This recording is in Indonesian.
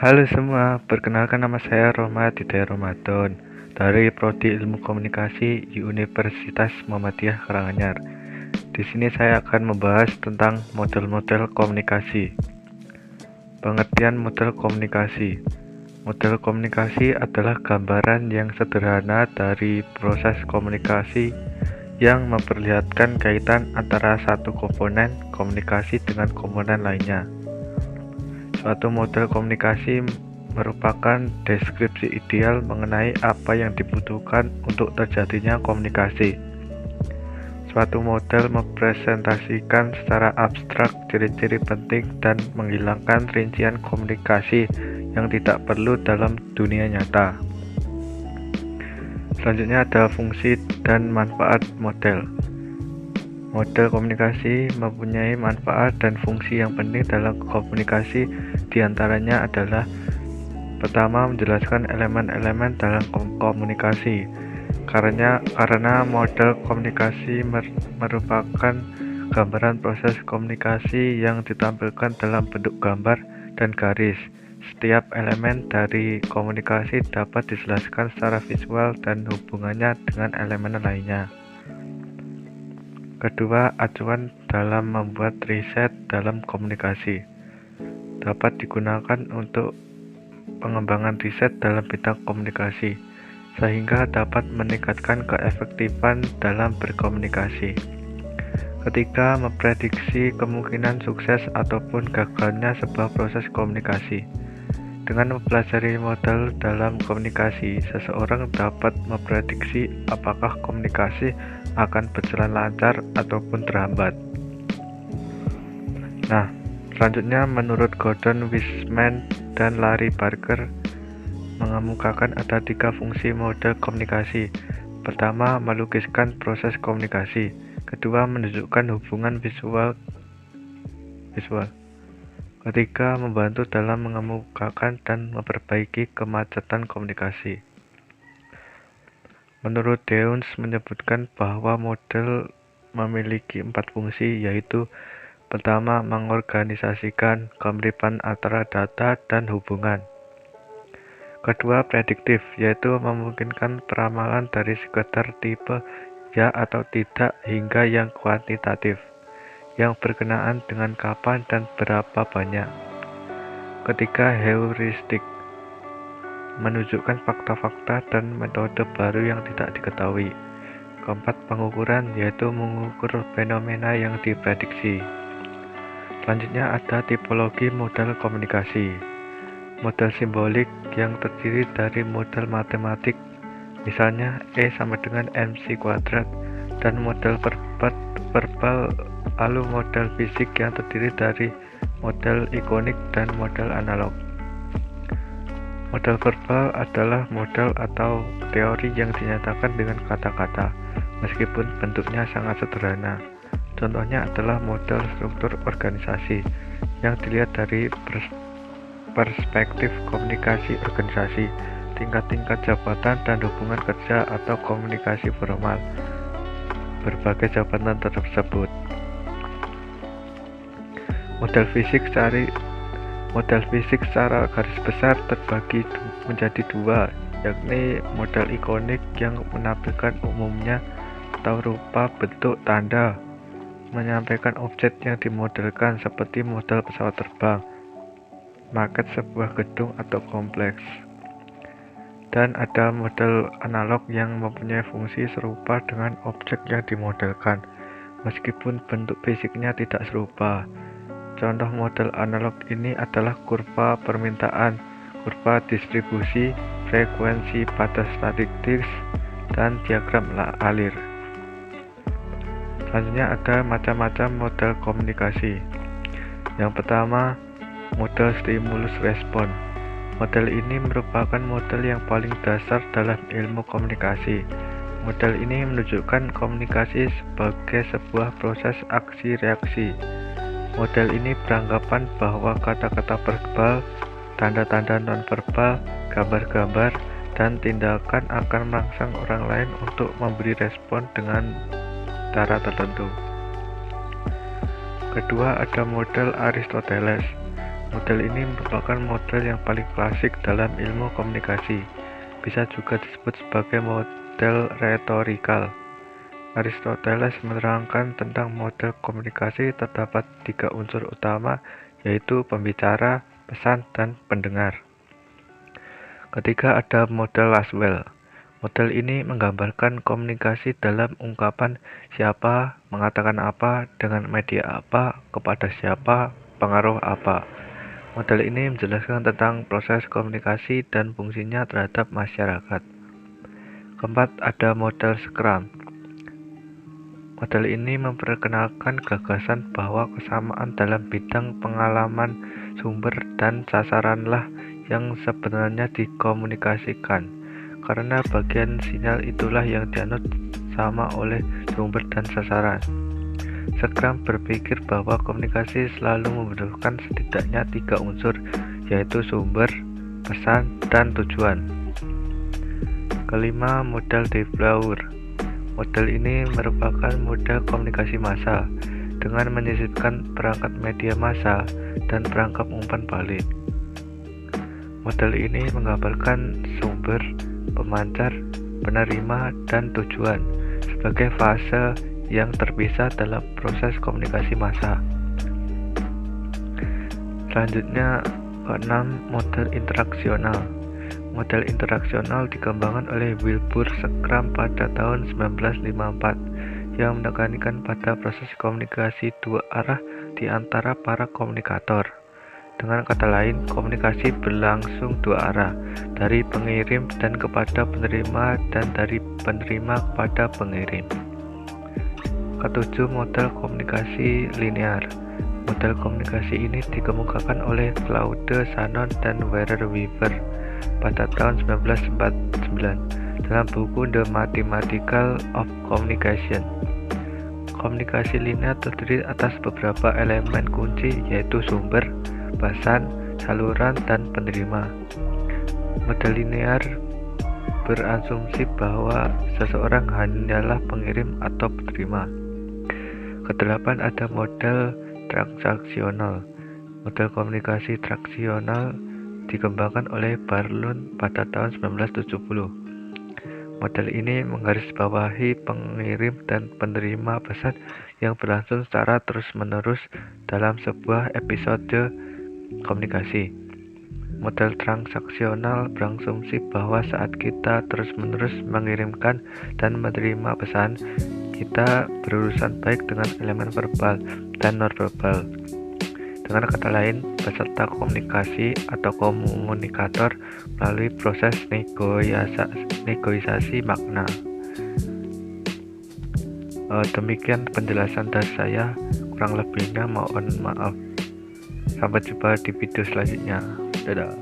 Halo semua, perkenalkan nama saya Roma Hidayat Ramadan dari Prodi Ilmu Komunikasi Universitas Muhammadiyah Karanganyar. Di sini saya akan membahas tentang model-model komunikasi. Pengertian model komunikasi. Model komunikasi adalah gambaran yang sederhana dari proses komunikasi yang memperlihatkan kaitan antara satu komponen komunikasi dengan komponen lainnya. Suatu model komunikasi merupakan deskripsi ideal mengenai apa yang dibutuhkan untuk terjadinya komunikasi. Suatu model mempresentasikan secara abstrak ciri-ciri penting dan menghilangkan rincian komunikasi yang tidak perlu dalam dunia nyata. Selanjutnya ada fungsi dan manfaat model. Model komunikasi mempunyai manfaat dan fungsi yang penting dalam komunikasi, diantaranya adalah: pertama, menjelaskan elemen-elemen dalam komunikasi. Karena model komunikasi merupakan gambaran proses komunikasi yang ditampilkan dalam bentuk gambar dan garis. Setiap elemen dari komunikasi dapat dijelaskan secara visual dan hubungannya dengan elemen lainnya. Kedua, acuan dalam membuat riset dalam komunikasi. Dapat digunakan untuk pengembangan riset dalam bidang komunikasi, sehingga dapat meningkatkan keefektifan dalam berkomunikasi. Ketiga, memprediksi kemungkinan sukses ataupun gagalnya sebuah proses komunikasi. Dengan mempelajari model dalam komunikasi, seseorang dapat memprediksi apakah komunikasi akan berjalan lancar ataupun terhambat. Nah, selanjutnya menurut Gordon Wiseman dan Larry Barker mengemukakan ada 3 fungsi model komunikasi. Pertama, melukiskan proses komunikasi. Kedua, menunjukkan hubungan visual. Ketiga, membantu dalam mengemukakan dan memperbaiki kemacetan komunikasi. Menurut Deuns menyebutkan bahwa model memiliki 4 fungsi, yaitu: pertama, mengorganisasikan kemiripan antara data dan hubungan. Kedua, prediktif, yaitu memungkinkan peramalan dari sekedar tipe ya atau tidak hingga yang kuantitatif, yang berkenaan dengan kapan dan berapa banyak. Ketiga, heuristik, menunjukkan fakta-fakta dan metode baru yang tidak diketahui. Keempat, pengukuran, yaitu mengukur fenomena yang diprediksi. Selanjutnya ada tipologi model komunikasi. Model simbolik yang terdiri dari model matematik, misalnya E sama dengan MC kuadrat, dan model verbal, lalu model fisik yang terdiri dari model ikonik dan model analog. Model verbal adalah model atau teori yang dinyatakan dengan kata-kata, meskipun bentuknya sangat sederhana. Contohnya adalah model struktur organisasi yang dilihat dari perspektif komunikasi organisasi, tingkat-tingkat jabatan dan hubungan kerja atau komunikasi formal berbagai jabatan tersebut. Model fisik secara garis besar terbagi menjadi 2, yakni model ikonik yang menampilkan umumnya atau rupa, bentuk, tanda, menyampaikan objek yang dimodelkan seperti model pesawat terbang, maket sebuah gedung atau kompleks. Dan ada model analog yang mempunyai fungsi serupa dengan objek yang dimodelkan, meskipun bentuk fisiknya tidak serupa. Contoh model analog ini adalah kurva permintaan, kurva distribusi, frekuensi pada statistik, dan diagram alir. Selanjutnya ada macam-macam model komunikasi. Yang pertama, model stimulus respon. Model ini merupakan model yang paling dasar dalam ilmu komunikasi. Model ini menunjukkan komunikasi sebagai sebuah proses aksi-reaksi. Model ini beranggapan bahwa kata-kata verbal, tanda-tanda non-verbal, gambar-gambar, dan tindakan akan merangsang orang lain untuk memberi respon dengan cara tertentu. Kedua, ada model Aristoteles. Model ini merupakan model yang paling klasik dalam ilmu komunikasi. Bisa juga disebut sebagai model retorikal. Aristoteles menerangkan tentang model komunikasi terdapat 3 unsur utama, yaitu pembicara, pesan, dan pendengar. Ketiga, ada model Laswell. Model ini menggambarkan komunikasi dalam ungkapan siapa, mengatakan apa, dengan media apa, kepada siapa, pengaruh apa. Model ini menjelaskan tentang proses komunikasi dan fungsinya terhadap masyarakat. Keempat, ada model Scrum. Model ini memperkenalkan gagasan bahwa kesamaan dalam bidang pengalaman sumber dan sasaranlah yang sebenarnya dikomunikasikan, karena bagian sinyal itulah yang dianut sama oleh sumber dan sasaran. Scrum berpikir bahwa komunikasi selalu membutuhkan setidaknya 3 unsur, yaitu sumber, pesan, dan tujuan. Kelima, model De Fleur. Model ini merupakan model komunikasi massa dengan menyisipkan perangkat media massa dan perangkap umpan balik. Model ini menggambarkan sumber, pemancar, penerima, dan tujuan sebagai fase yang terpisah dalam proses komunikasi massa. Selanjutnya, keenam, model interaksional. Model interaksional dikembangkan oleh Wilbur Scrum pada tahun 1954 yang menekankan pada proses komunikasi 2 arah di antara para komunikator. Dengan kata lain, komunikasi berlangsung 2 arah, dari pengirim dan kepada penerima dan dari penerima kepada pengirim. Ketujuh, model komunikasi linear. Model komunikasi ini dikemukakan oleh Claude Shannon dan Warren Weaver pada tahun 1949 dalam buku The Mathematics of Communication. Komunikasi linear terdiri atas beberapa elemen kunci, yaitu sumber, pesan, saluran, dan penerima. Model linear berasumsi bahwa seseorang hanyalah pengirim atau penerima. Kedelapan, ada model transaksional. Model komunikasi transaksional dikembangkan oleh Barlow pada tahun 1970. Model ini menggarisbawahi pengirim dan penerima pesan yang berlangsung secara terus-menerus dalam sebuah episode komunikasi. Model transaksional berasumsi bahwa saat kita terus-menerus mengirimkan dan menerima pesan, kita berurusan baik dengan elemen verbal dan non-verbal. Dengan kata lain, peserta komunikasi atau komunikator melalui proses negosiasi makna. Demikian penjelasan dari saya, kurang lebihnya mohon maaf. Sampai jumpa di video selanjutnya. Dadah.